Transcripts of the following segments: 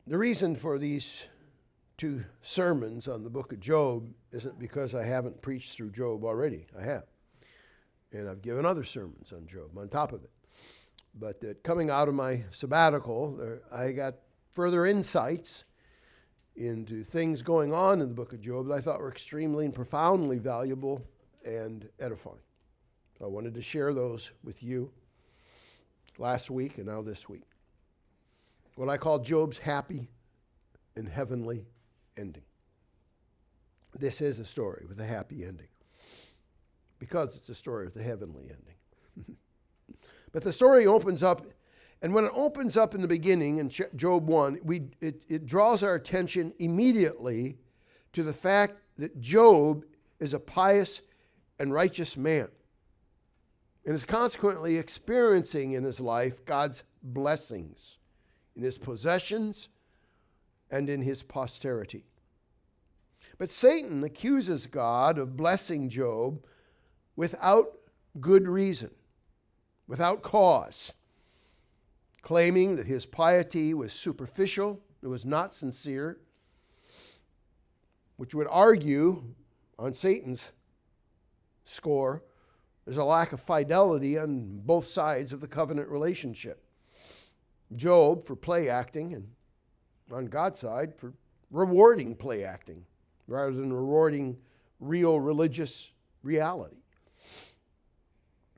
The reason for these 2 sermons on the book of Job isn't because I haven't preached through Job already. I have. And I've given other sermons on Job on top of it. But coming out of my sabbatical, I got further insights into things going on in the book of Job that I thought were extremely and profoundly valuable and edifying. So I wanted to share those with you last week and now this week. What I call Job's happy and heavenly ending. This is a story with a happy ending because it's a story with a heavenly ending. But the story opens up, and when it opens up in the beginning in Job 1, it draws our attention immediately to the fact that Job is a pious and righteous man and is consequently experiencing in his life God's blessings in his possessions and in his posterity. But Satan accuses God of blessing Job without good reason, without cause, claiming that his piety was superficial, it was not sincere, which would argue on Satan's score there's a lack of fidelity on both sides of the covenant relationship. Job for play acting, and on God's side for rewarding play acting rather than rewarding real religious reality.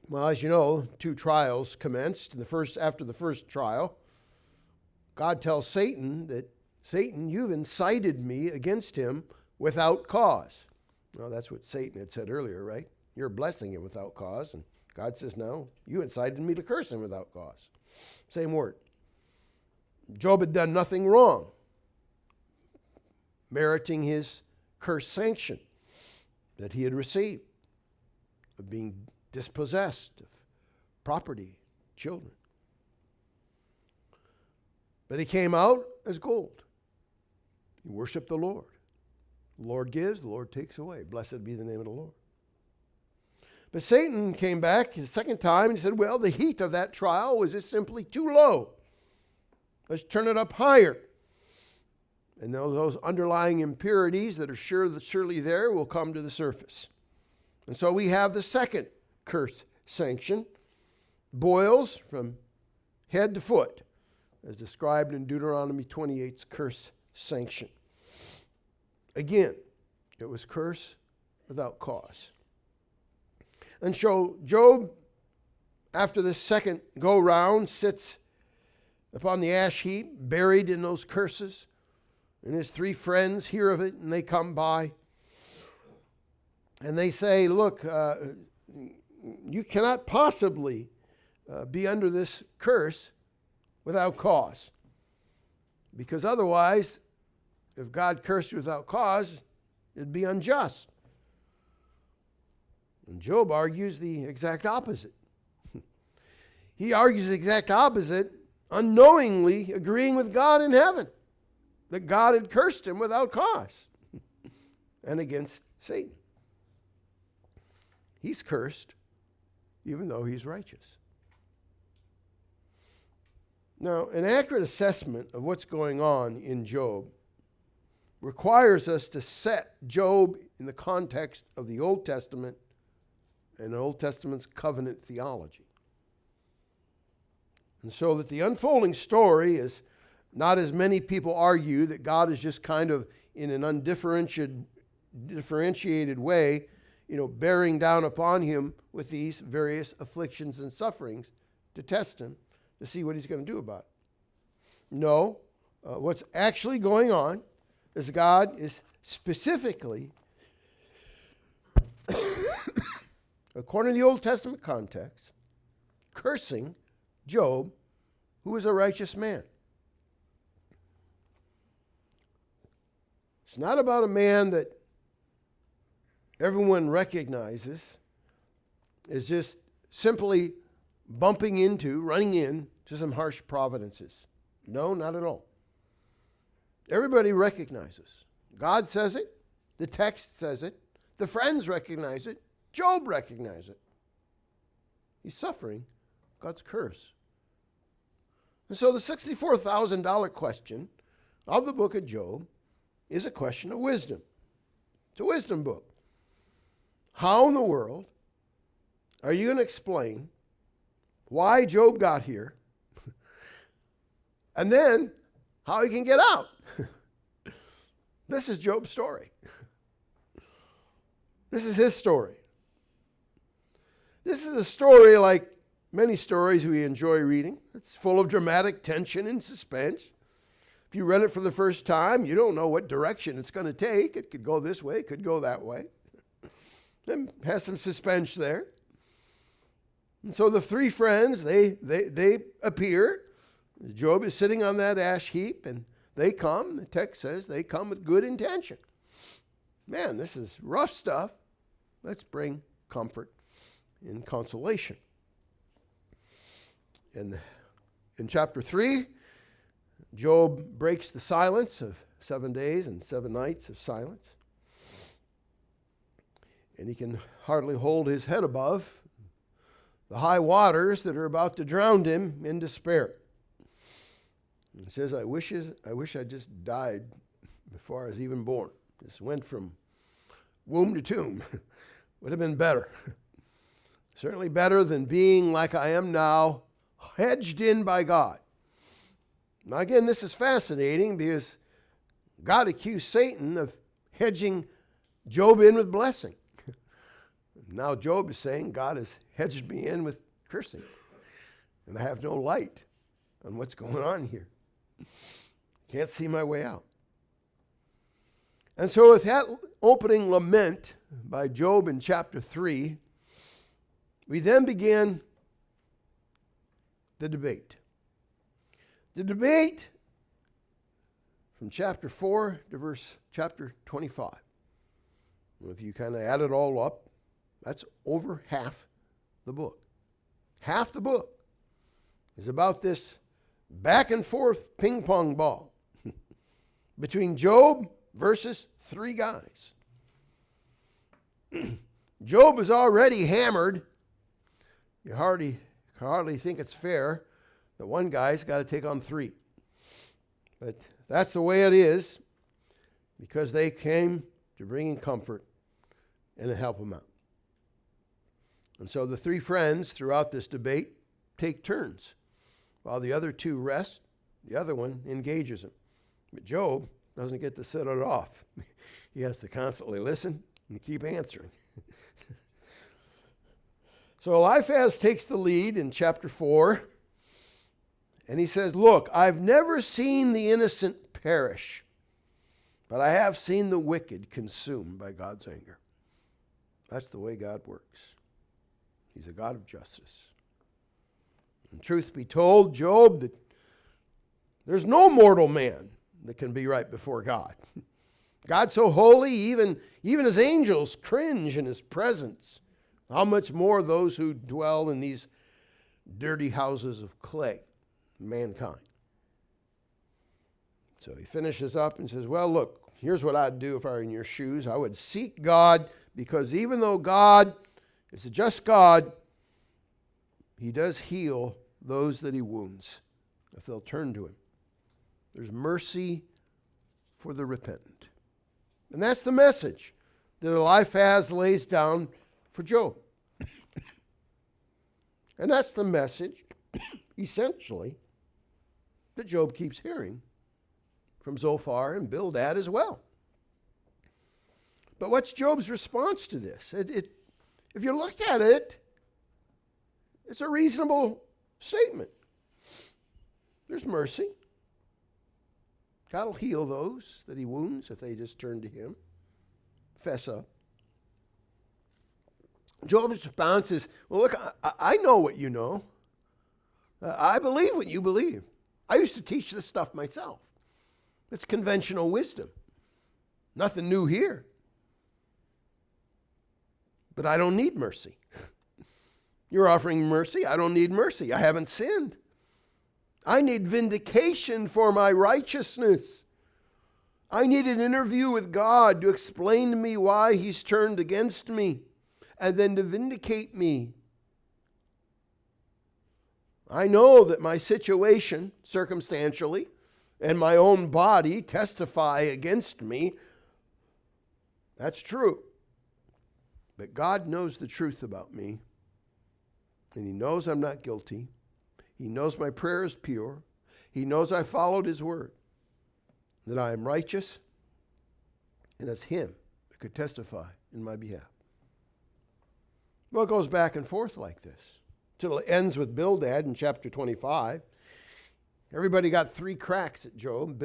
Well, as you know, 2 trials commenced. After the first trial, God tells Satan that, Satan, you've incited me against him without cause. Well, that's what Satan had said earlier, right? You're blessing him without cause. And God says, no, you incited me to curse him without cause. Same word. Job had done nothing wrong, meriting his curse sanction that he had received of being dispossessed of property, children. But he came out as gold. He worshiped the Lord. The Lord gives, the Lord takes away. Blessed be the name of the Lord. But Satan came back the second time and said, well, the heat of that trial was just simply too low. Let's turn it up higher. And those underlying impurities that are surely there will come to the surface. And so we have the second curse sanction, boils from head to foot, as described in Deuteronomy 28's curse sanction. Again, it was curse without cause. And so Job, after this second go-round, sits upon the ash heap, buried in those curses, and his 3 friends hear of it, and they come by, and they say, look, you cannot possibly be under this curse without cause. Because otherwise, if God cursed you without cause, it'd be unjust. And Job argues the exact opposite. He argues the exact opposite, unknowingly agreeing with God in heaven, that God had cursed him without cause and against Satan. He's cursed even though he's righteous. Now, an accurate assessment of what's going on in Job requires us to set Job in the context of the Old Testament and the Old Testament's covenant theology. And so that the unfolding story is not, as many people argue, that God is just kind of in an undifferentiated way, bearing down upon him with these various afflictions and sufferings to test him, to see what he's going to do about it. No, what's actually going on is God is specifically, according to the Old Testament context, cursing Job, who is a righteous man. It's not about a man that everyone recognizes is just simply running into some harsh providences. No, not at all. Everybody recognizes. God says it. The text says it. The friends recognize it. Job recognizes it. He's suffering God's curse. And so the $64,000 question, of the book of Job is a question of wisdom. It's a wisdom book. How in the world are you going to explain why Job got here and then how he can get out? This is Job's story. This is his story. This is a story like many stories we enjoy reading. It's full of dramatic tension and suspense. If you read it for the first time, you don't know what direction it's going to take. It could go this way, it could go that way. It has some suspense there. And so the three friends, they appear. Job is sitting on that ash heap, and they come. The text says they come with good intention. Man, this is rough stuff. Let's bring comfort and consolation. And in chapter 3, Job breaks the silence of 7 days and 7 nights of silence. And he can hardly hold his head above the high waters that are about to drown him in despair. He says, I wish I just died before I was even born. Just went from womb to tomb. Would have been better. Certainly better than being like I am now, hedged in by God. Now again, this is fascinating because God accused Satan of hedging Job in with blessing. Now Job is saying God has hedged me in with cursing. And I have no light on what's going on here. Can't see my way out. And so with that opening lament by Job in chapter 3, we then begin the debate. The debate from chapter 4 to chapter 25. Well, if you kind of add it all up, that's over half the book. Half the book is about this back and forth ping pong ball between Job versus 3 guys. Job is already hammered. You hardly think it's fair that one guy's got to take on 3. But that's the way it is because they came to bring him comfort and to help him out. And so the 3 friends throughout this debate take turns. While the other 2 rest, the other one engages him. But Job doesn't get to set it off. He has to constantly listen and keep answering. So Eliphaz takes the lead in chapter 4, and he says, look, I've never seen the innocent perish, but I have seen the wicked consumed by God's anger. That's the way God works. He's a God of justice. And truth be told, Job, that there's no mortal man that can be right before God. God's so holy, even his angels cringe in his presence. How much more those who dwell in these dirty houses of clay, mankind. So he finishes up and says, well, look, here's what I'd do if I were in your shoes. I would seek God, because even though God is a just God, he does heal those that he wounds if they'll turn to him. There's mercy for the repentant. And that's the message that Eliphaz lays down for Job. And that's the message, essentially, that Job keeps hearing from Zophar and Bildad as well. But what's Job's response to this? If you look at it, it's a reasonable statement. There's mercy. God will heal those that he wounds if they just turn to him. Fess up. Job's response is, well, look, I know what you know. I believe what you believe. I used to teach this stuff myself. It's conventional wisdom. Nothing new here. But I don't need mercy. You're offering mercy. I don't need mercy. I haven't sinned. I need vindication for my righteousness. I need an interview with God to explain to me why he's turned against me and then to vindicate me. I know that my situation, circumstantially, and my own body testify against me. That's true. But God knows the truth about me, and he knows I'm not guilty. He knows my prayer is pure. He knows I followed his word, that I am righteous, and it's him that could testify in my behalf. Well, it goes back and forth like this till it ends with Bildad in chapter 25. Everybody got 3 cracks at Job.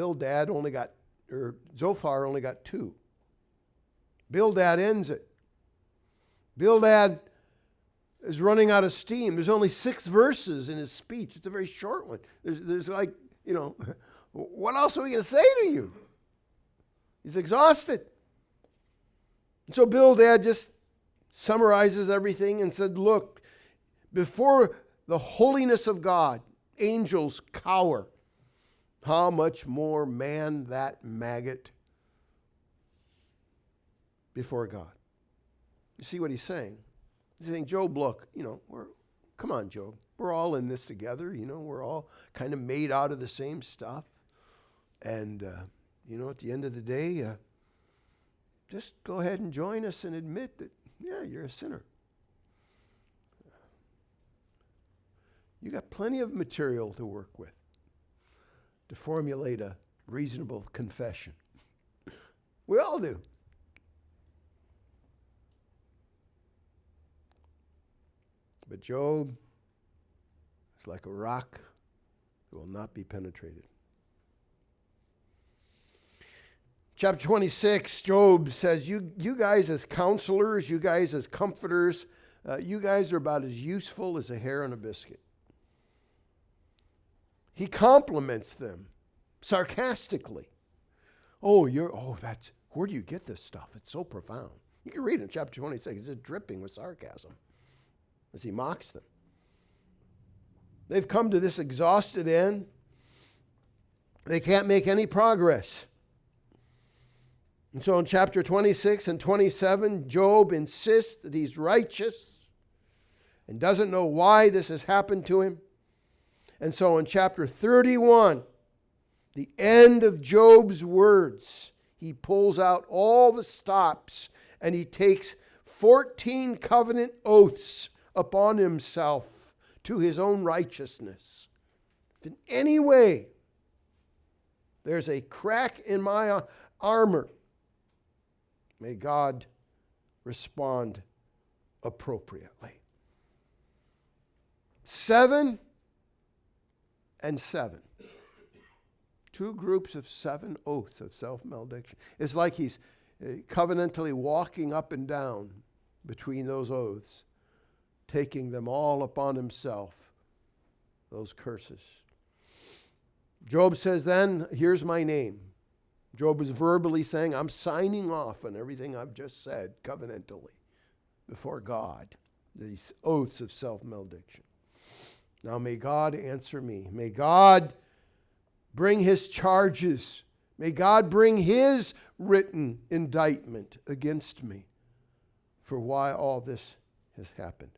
Zophar only got 2. Bildad ends it. Bildad is running out of steam. There's only 6 verses in his speech. It's a very short one. There's like, what else are we going to say to you? He's exhausted. And so Bildad just summarizes everything and said, look, before the holiness of God, angels cower. How much more man, that maggot, before God? You see what he's saying? He's saying, Job, look, come on, Job. We're all in this together. We're all kind of made out of the same stuff. And, at the end of the day, just go ahead and join us and admit that, yeah, you're a sinner. You got plenty of material to work with to formulate a reasonable confession. We all do. But Job is like a rock that will not be penetrated. Chapter 26, Job says, you guys as counselors, you guys as comforters, you guys are about as useful as a hair on a biscuit. He compliments them sarcastically. Where do you get this stuff? It's so profound. You can read it in chapter 26. It's just dripping with sarcasm as he mocks them. They've come to this exhausted end. They can't make any progress. And so in chapter 26 and 27, Job insists that he's righteous and doesn't know why this has happened to him. And so in chapter 31, the end of Job's words, he pulls out all the stops and he takes 14 covenant oaths upon himself to his own righteousness. If in any way there's a crack in my armor, may God respond appropriately. 7 and 7. 2 groups of 7 oaths of self-malediction. It's like he's covenantally walking up and down between those oaths, taking them all upon himself, those curses. Job says then, here's my name. Job is verbally saying, I'm signing off on everything I've just said covenantally before God, these oaths of self-malediction. Now may God answer me. May God bring his charges. May God bring his written indictment against me for why all this has happened.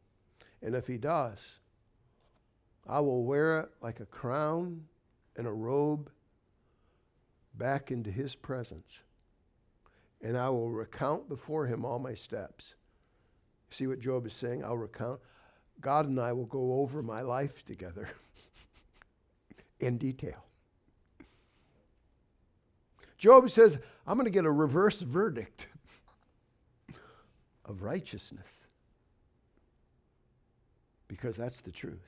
And if he does, I will wear it like a crown and a robe back into his presence. And I will recount before him all my steps. See what Job is saying? I'll recount. God and I will go over my life together in detail. Job says, I'm going to get a reverse verdict of righteousness because that's the truth.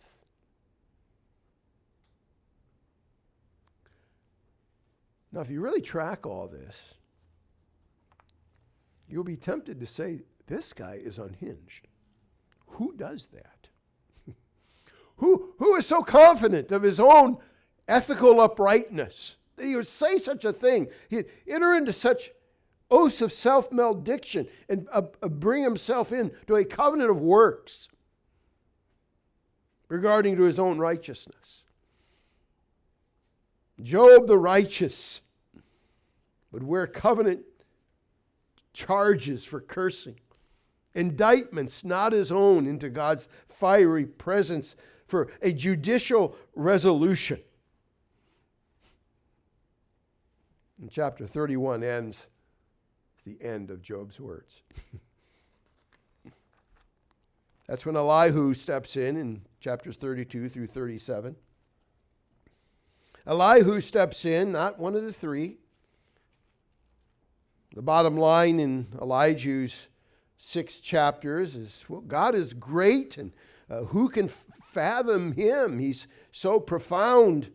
Now, if you really track all this, you'll be tempted to say, this guy is unhinged. Who does that? Who is so confident of his own ethical uprightness that he would say such a thing? He'd enter into such oaths of self-malediction and bring himself into a covenant of works regarding to his own righteousness. Job the righteous would wear covenant charges for cursing, indictments not his own into God's fiery presence for a judicial resolution. And chapter 31 ends the end of Job's words. That's when Elihu steps in chapters 32 through 37. Elihu steps in, not one of the three. The bottom line in Elihu's 6 chapters is, well, God is great, and who can fathom him? He's so profound.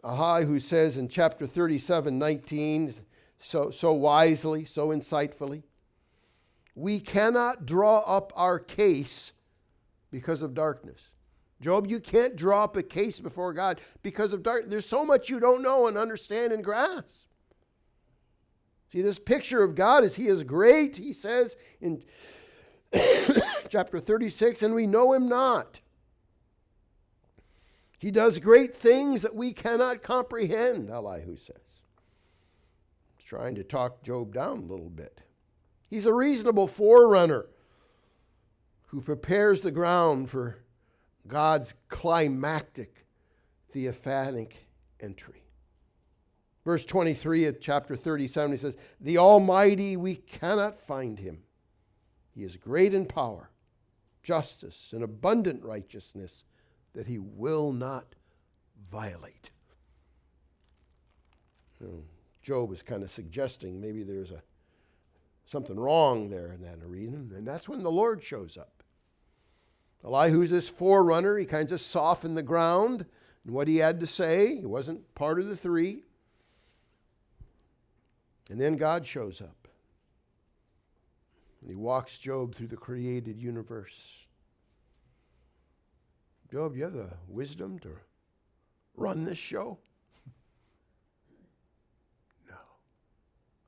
Elihu says in chapter 37:19, so wisely, so insightfully, we cannot draw up our case because of darkness. Job, you can't draw up a case before God because of darkness. There's so much you don't know and understand and grasp. See, this picture of God is he is great, he says in chapter 36, and we know him not. He does great things that we cannot comprehend, Elihu says. He's trying to talk Job down a little bit. He's a reasonable forerunner who prepares the ground for God's climactic, theophanic entry. Verse 23 of chapter 37, he says, the Almighty, we cannot find him. He is great in power, justice, and abundant righteousness that he will not violate. Job is kind of suggesting maybe there's something wrong there in that arena, and that's when the Lord shows up. Elihu's this forerunner. He kind of softened the ground and what he had to say. He wasn't part of the three. And then God shows up. And he walks Job through the created universe. Job, do you have the wisdom to run this show? No,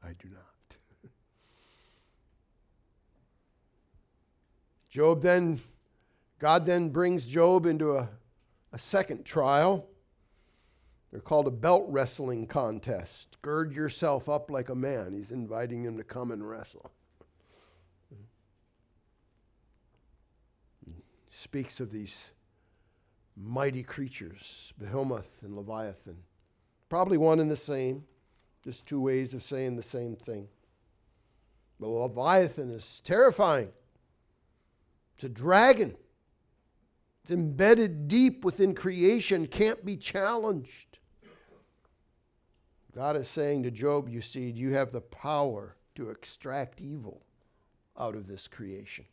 I do not. God then brings Job into a second trial. They're called a belt wrestling contest. Gird yourself up like a man. He's inviting him to come and wrestle. He speaks of these mighty creatures, Behemoth and Leviathan. Probably one and the same, just two ways of saying the same thing. But Leviathan is terrifying. It's a dragon. It's embedded deep within creation, can't be challenged. God is saying to Job, you see, you have the power to extract evil out of this creation.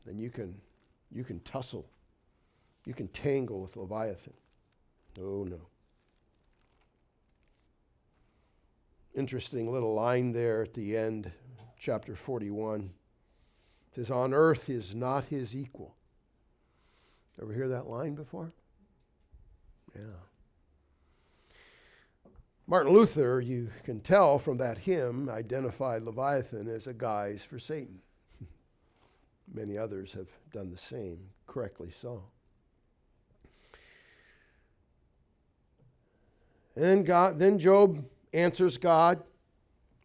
Then you can tussle. You can tangle with Leviathan. Oh, no. Interesting little line there at the end, chapter 41. It says, on earth is not his equal. Ever hear that line before? Yeah. Martin Luther, you can tell from that hymn, identified Leviathan as a guise for Satan. Many others have done the same, correctly so. And then Job answers God,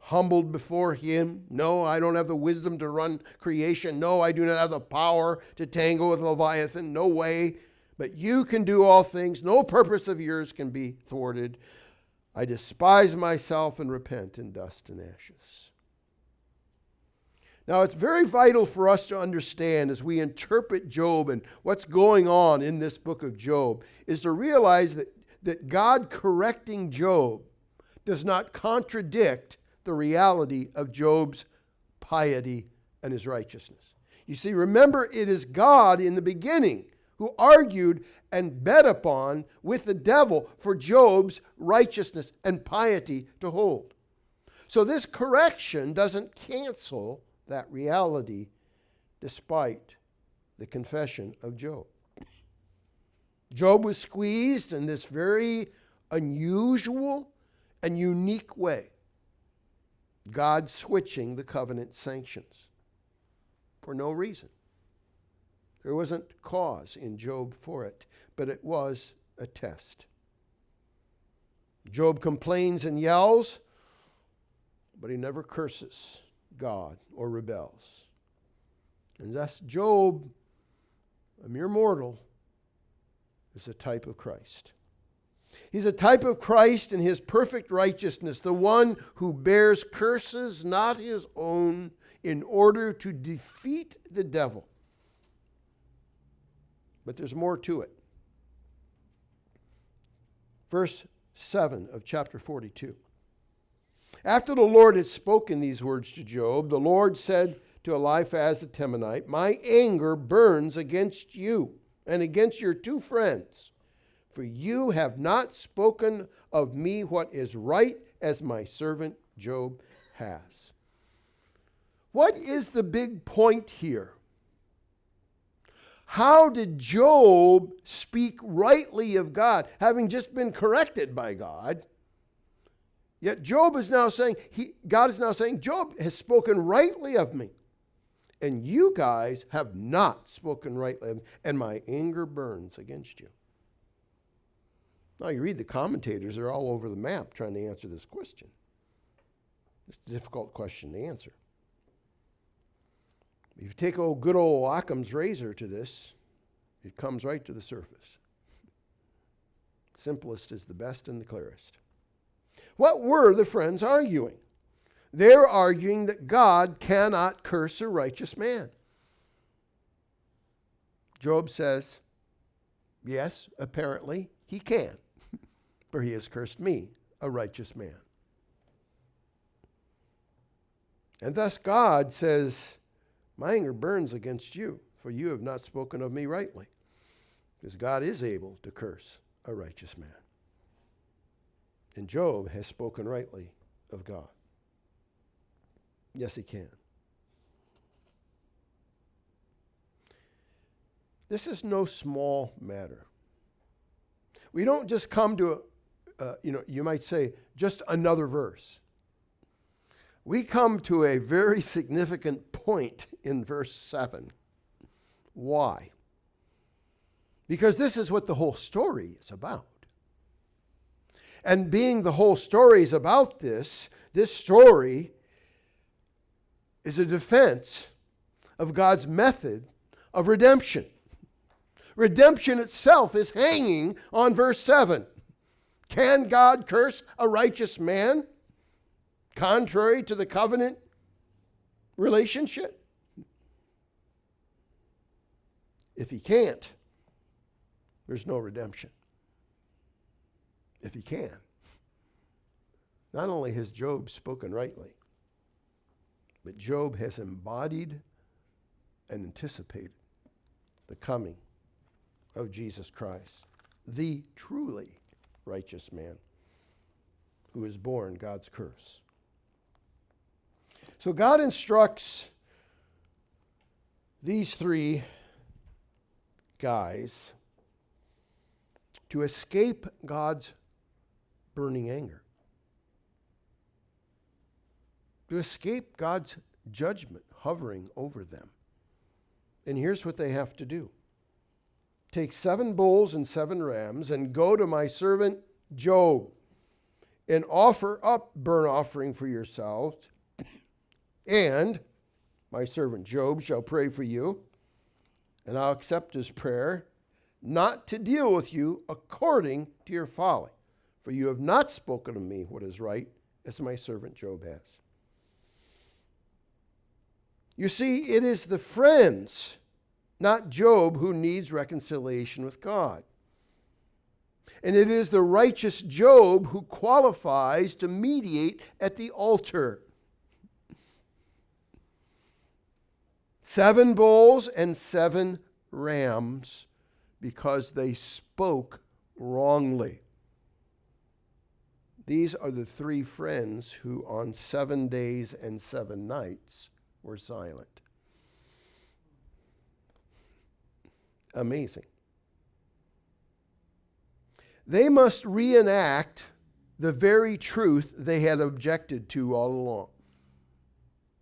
humbled before him. No, I don't have the wisdom to run creation. No, I do not have the power to tangle with Leviathan. No way. But you can do all things. No purpose of yours can be thwarted. I despise myself and repent in dust and ashes. Now, it's very vital for us to understand as we interpret Job and what's going on in this book of Job is to realize that God correcting Job does not contradict the reality of Job's piety and his righteousness. You see, remember, it is God in the beginning who argued and bet upon with the devil for Job's righteousness and piety to hold. So this correction doesn't cancel that reality despite the confession of Job. Job was squeezed in this very unusual and unique way. God switching the covenant sanctions for no reason. There wasn't cause in Job for it, but it was a test. Job complains and yells, but he never curses God or rebels. And thus Job, a mere mortal, is a type of Christ. He's a type of Christ in his perfect righteousness, the one who bears curses not his own in order to defeat the devil. But there's more to it. Verse 7 of chapter 42. After the Lord had spoken these words to Job, the Lord said to Eliphaz the Temanite, "My anger burns against you and against your two friends, for you have not spoken of me what is right, as my servant Job has." What is the big point here? How did Job speak rightly of God, having just been corrected by God? Yet Job is now saying, God is now saying, Job has spoken rightly of me, and you guys have not spoken rightly of me, and my anger burns against you. Now you read the commentators, they're all over the map trying to answer this question. It's a difficult question to answer. If you take good old Occam's razor to this, it comes right to the surface. Simplest is the best and the clearest. What were the friends arguing? They're arguing that God cannot curse a righteous man. Job says, yes, apparently he can, for he has cursed me, a righteous man. And thus God says, my anger burns against you, for you have not spoken of me rightly. Because God is able to curse a righteous man. And Job has spoken rightly of God. Yes, he can. This is no small matter. We don't just come to, you might say, just another verse. We come to a very significant point in verse 7. Why? Because this is what the whole story is about. And being the whole story is about this story is a defense of God's method of redemption. Redemption itself is hanging on verse 7. Can God curse a righteous man contrary to the covenant relationship? If he can't, there's no redemption. If he can. Not only has Job spoken rightly, but Job has embodied and anticipated the coming of Jesus Christ, the truly righteous man who has borne God's curse. So God instructs these three guys to escape God's burning anger, to escape God's judgment hovering over them. And here's what they have to do. Take 7 bulls and 7 rams and go to my servant Job and offer up burnt offering for yourselves. And my servant Job shall pray for you, and I'll accept his prayer, not to deal with you according to your folly. For you have not spoken to me what is right, as my servant Job has. You see, it is the friends, not Job, who needs reconciliation with God. And it is the righteous Job who qualifies to mediate at the altar. 7 bulls and 7 rams, because they spoke wrongly. These are the 3 friends who on 7 days and 7 nights were silent. Amazing. They must reenact the very truth they had objected to all along.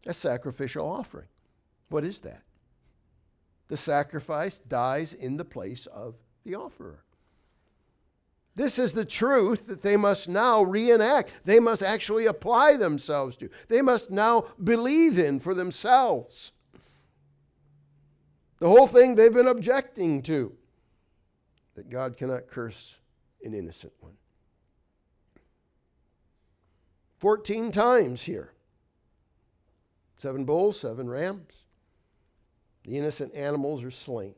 A sacrificial offering. What is that? The sacrifice dies in the place of the offerer. This is the truth that they must now reenact. They must actually apply themselves to. They must now believe in for themselves. The whole thing they've been objecting to. That God cannot curse an innocent one. 14 times here. 7 bulls, 7 rams. The innocent animals are slain.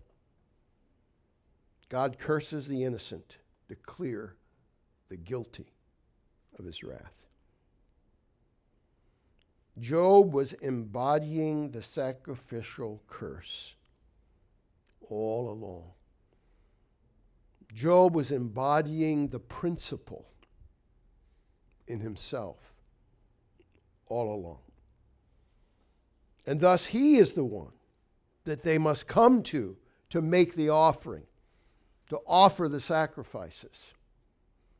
God curses the innocent to clear the guilty of his wrath. Job was embodying the sacrificial curse all along. Job was embodying the principle in himself all along. And thus he is the one that they must come to make the offering, to offer the sacrifices.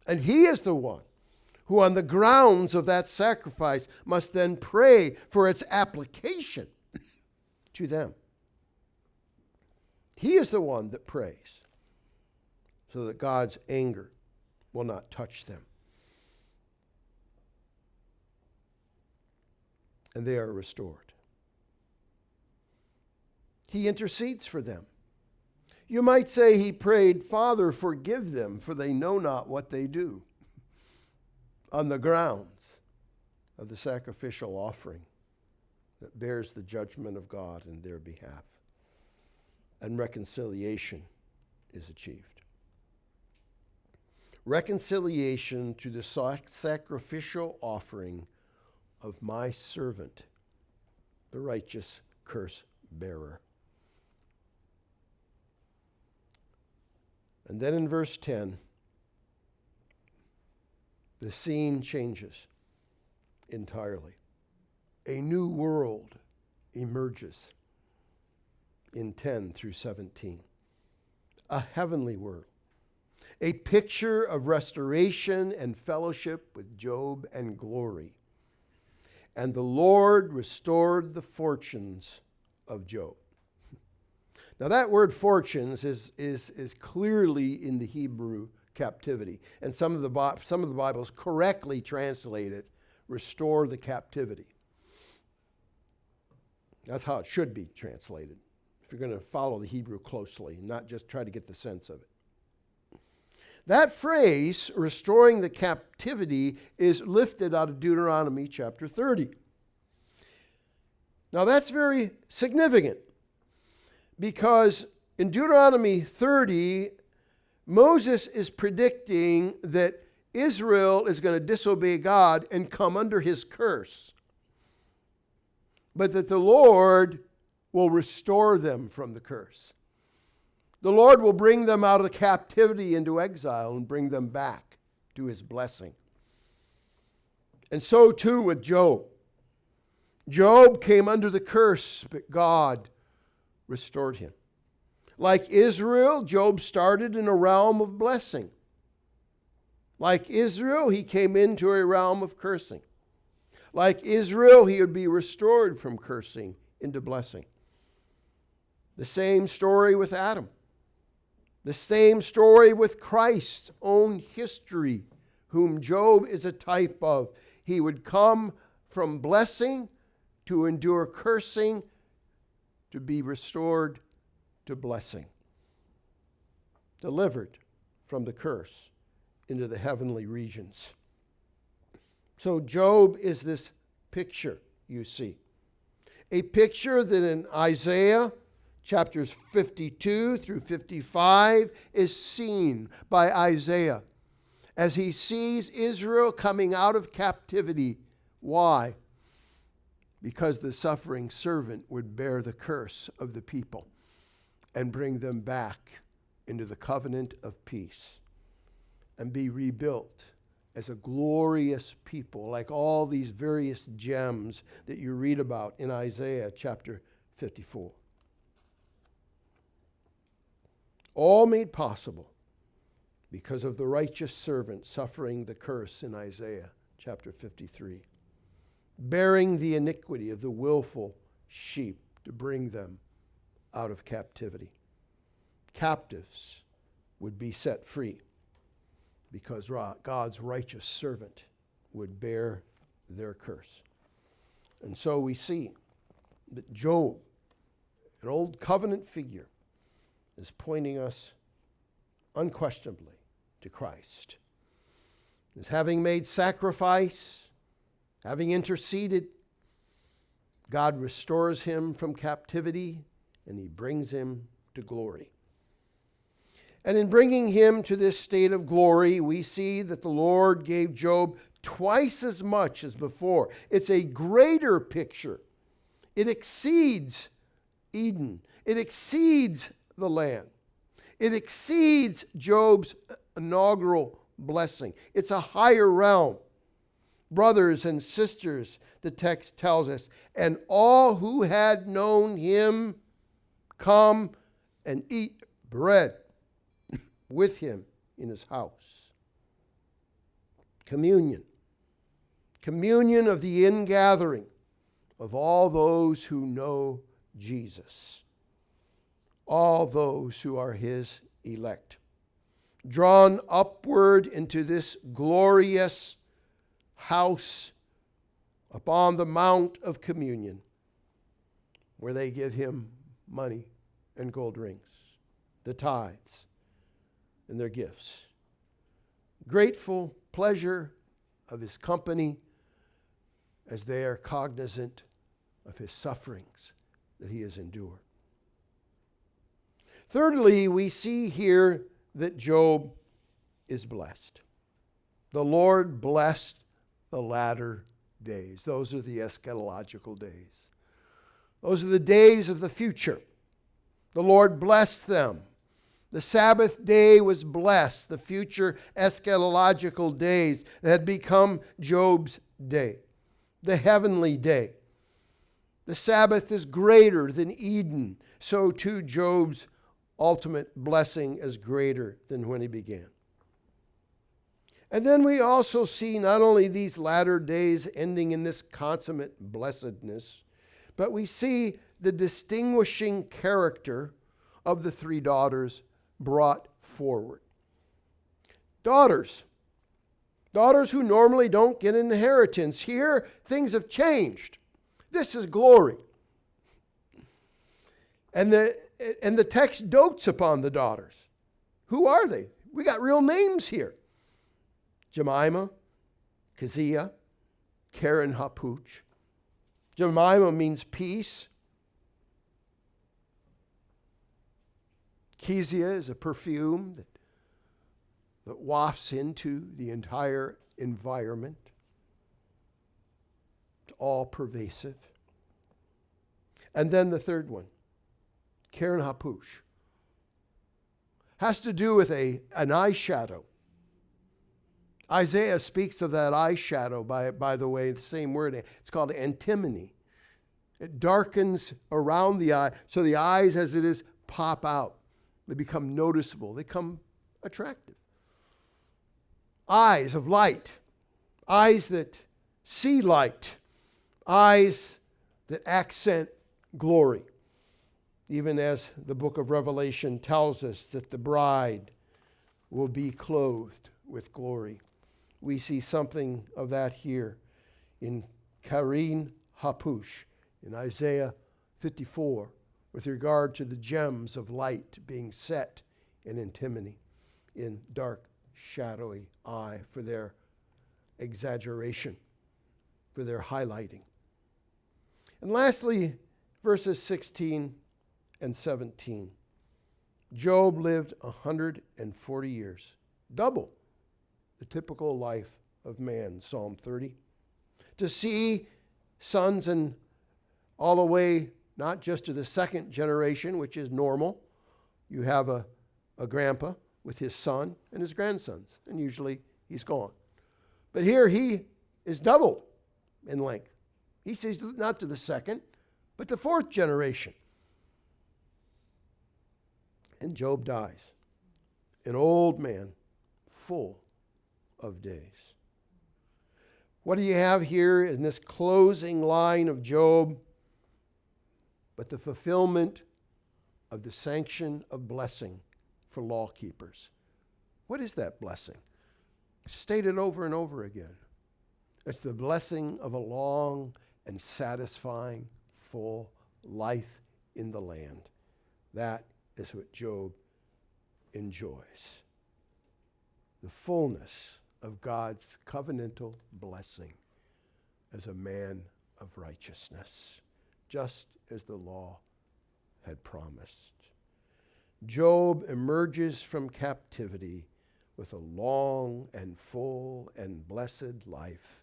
And he is the one who on the grounds of that sacrifice must then pray for its application to them. He is the one that prays so that God's anger will not touch them. And they are restored. He intercedes for them. You might say he prayed, Father, forgive them, for they know not what they do, on the grounds of the sacrificial offering that bears the judgment of God in their behalf. And reconciliation is achieved. Reconciliation to the sacrificial offering of my servant, the righteous curse bearer. And then in verse 10, the scene changes entirely. A new world emerges in 10 through 17. A heavenly world. A picture of restoration and fellowship with Job and glory. And the Lord restored the fortunes of Job. Now that word fortunes is clearly in the Hebrew captivity. And some of the Bibles correctly translate it, restore the captivity. That's how it should be translated, if you're going to follow the Hebrew closely, not just try to get the sense of it. That phrase, restoring the captivity, is lifted out of Deuteronomy chapter 30. Now that's very significant, because in Deuteronomy 30, Moses is predicting that Israel is going to disobey God and come under his curse, but that the Lord will restore them from the curse. The Lord will bring them out of captivity into exile and bring them back to his blessing. And so too with Job. Job came under the curse, but God restored him. Like Israel, Job started in a realm of blessing. Like Israel, he came into a realm of cursing. Like Israel, he would be restored from cursing into blessing. The same story with Adam. The same story with Christ's own history, whom Job is a type of. He would come from blessing to endure cursing, to be restored to blessing. Delivered from the curse into the heavenly regions. So Job is this picture, you see. A picture that in Isaiah chapters 52 through 55 is seen by Isaiah as he sees Israel coming out of captivity. Why? Because the suffering servant would bear the curse of the people and bring them back into the covenant of peace and be rebuilt as a glorious people, like all these various gems that you read about in Isaiah chapter 54. All made possible because of the righteous servant suffering the curse in Isaiah chapter 53, bearing the iniquity of the willful sheep to bring them out of captivity. Captives would be set free because God's righteous servant would bear their curse. And so we see that Job, an old covenant figure, is pointing us unquestionably to Christ. As having made sacrifice Having interceded, God restores him from captivity and he brings him to glory. And in bringing him to this state of glory, we see that the Lord gave Job twice as much as before. It's a greater picture. It exceeds Eden. It exceeds the land. It exceeds Job's inaugural blessing. It's a higher realm. Brothers and sisters, the text tells us, and all who had known him come and eat bread with him in his house. Communion. Communion of the ingathering of all those who know Jesus. All those who are his elect. Drawn upward into this glorious house upon the Mount of Communion, where they give him money and gold rings, the tithes, and their gifts. Grateful pleasure of his company as they are cognizant of his sufferings that he has endured. Thirdly, we see here that Job is blessed. The Lord blessed the latter days. Those are the eschatological days. Those are the days of the future. The Lord blessed them. The Sabbath day was blessed. The future eschatological days that had become Job's day. The heavenly day. The Sabbath is greater than Eden. So too Job's ultimate blessing is greater than when he began. And then we also see not only these latter days ending in this consummate blessedness, but we see the distinguishing character of the three daughters brought forward. Daughters who normally don't get an inheritance. Here, things have changed. This is glory. And the text dotes upon the daughters. Who are they? We got real names here. Jemima, Kezia, Kerenhappuch. Jemima means peace. Kezia is a perfume that wafts into the entire environment. It's all pervasive. And then the third one, Kerenhappuch, has to do with an eyeshadow. Isaiah speaks of that eyeshadow, by the way, the same word. It's called antimony. It darkens around the eye, so the eyes, as it is, pop out. They become noticeable. They become attractive. Eyes of light. Eyes that see light. Eyes that accent glory. Even as the book of Revelation tells us that the bride will be clothed with glory. We see something of that here in Kerenhappuch, in Isaiah 54, with regard to the gems of light being set in antimony, in dark, shadowy eye, for their exaggeration, for their highlighting. And lastly, verses 16 and 17. Job lived 140 years, double the typical life of man, Psalm 30. To see sons and all the way, not just to the second generation, which is normal. You have a grandpa with his son and his grandsons, and usually he's gone. But here he is doubled in length. He sees not to the second, but the fourth generation. And Job dies, an old man, full of days. What do you have here in this closing line of Job but the fulfillment of the sanction of blessing for law keepers? What is that blessing? Stated over and over again. It's the blessing of a long and satisfying, full life in the land. That is what Job enjoys. The fullness of God's covenantal blessing as a man of righteousness, just as the law had promised. Job emerges from captivity with a long and full and blessed life.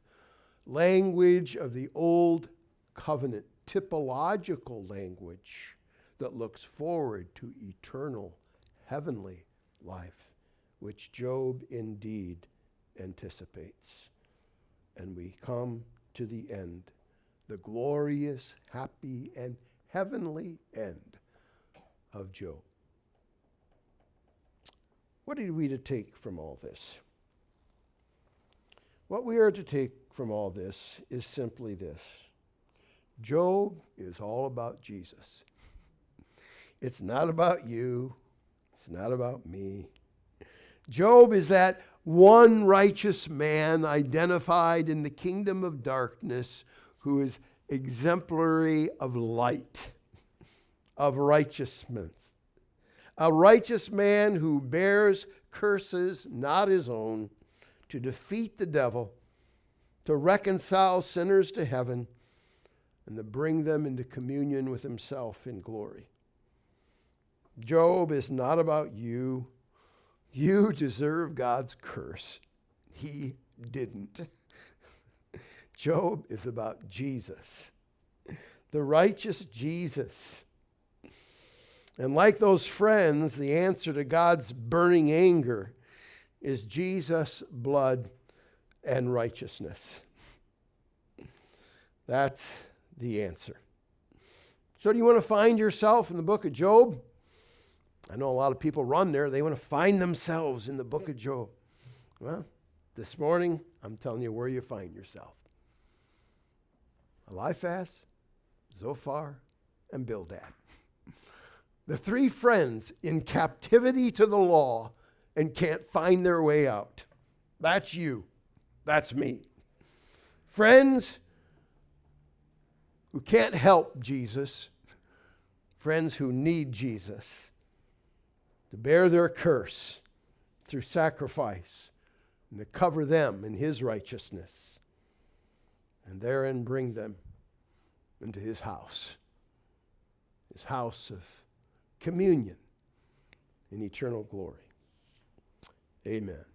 Language of the old covenant, typological language that looks forward to eternal heavenly life, which Job indeed anticipates. And we come to the end, the glorious, happy, and heavenly end of Job. What are we to take from all this? What we are to take from all this is simply this. Job is all about Jesus. It's not about you. It's not about me. Job is that one righteous man identified in the kingdom of darkness who is exemplary of light, of righteousness. A righteous man who bears curses not his own, to defeat the devil, to reconcile sinners to heaven, and to bring them into communion with himself in glory. Job is not about you. You deserve God's curse. He didn't. Job is about Jesus, the righteous Jesus. And like those friends, the answer to God's burning anger is Jesus' blood and righteousness. That's the answer. So do you want to find yourself in the book of Job? I know a lot of people run there. They want to find themselves in the book of Job. Well, this morning, I'm telling you where you find yourself. Eliphaz, Zophar, and Bildad. The three friends in captivity to the law and can't find their way out. That's you. That's me. Friends who can't help Jesus. Friends who need Jesus to bear their curse through sacrifice and to cover them in his righteousness and therein bring them into his house of communion in eternal glory. Amen.